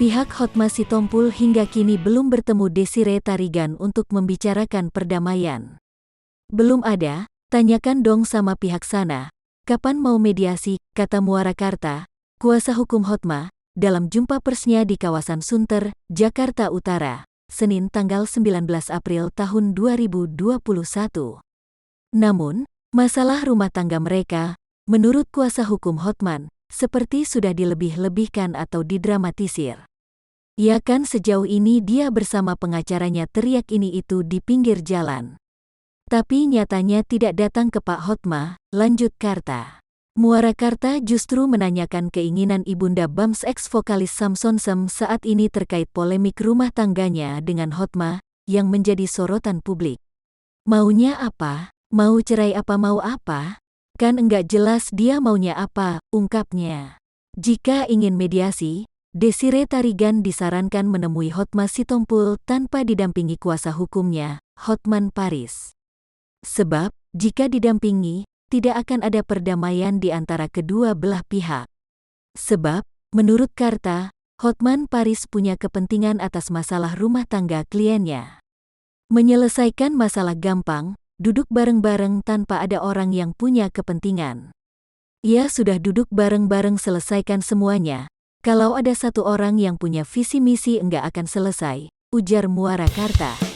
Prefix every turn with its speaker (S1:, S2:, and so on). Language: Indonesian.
S1: Pihak Hotma Sitompul hingga kini belum bertemu Desire Tarigan untuk membicarakan perdamaian. Belum ada, tanyakan dong sama pihak sana. Kapan mau mediasi, kata Muarakarta, kuasa hukum Hotma, dalam jumpa persnya di kawasan Sunter, Jakarta Utara, Senin tanggal 19 April tahun 2021. Namun, masalah rumah tangga mereka, menurut kuasa hukum Hotman, seperti sudah dilebih-lebihkan atau didramatisir. Ya kan sejauh ini dia bersama pengacaranya teriak ini itu di pinggir jalan. Tapi nyatanya tidak datang ke Pak Hotma, lanjut Karta. Muarakarta justru menanyakan keinginan Ibunda Bams ex-vokalis Samson Sem saat ini terkait polemik rumah tangganya dengan Hotma, yang menjadi sorotan publik. Maunya apa? Mau cerai apa mau apa? Kan enggak jelas dia maunya apa, ungkapnya. Jika ingin mediasi, Desire Tarigan disarankan menemui Hotma Sitompul tanpa didampingi kuasa hukumnya, Hotman Paris. Sebab, jika didampingi, tidak akan ada perdamaian di antara kedua belah pihak. Sebab, menurut Karta, Hotman Paris punya kepentingan atas masalah rumah tangga kliennya. Menyelesaikan masalah gampang, duduk bareng-bareng tanpa ada orang yang punya kepentingan. Ia sudah duduk bareng-bareng selesaikan semuanya. Kalau ada satu orang yang punya visi misi enggak akan selesai, ujar Muarakarta.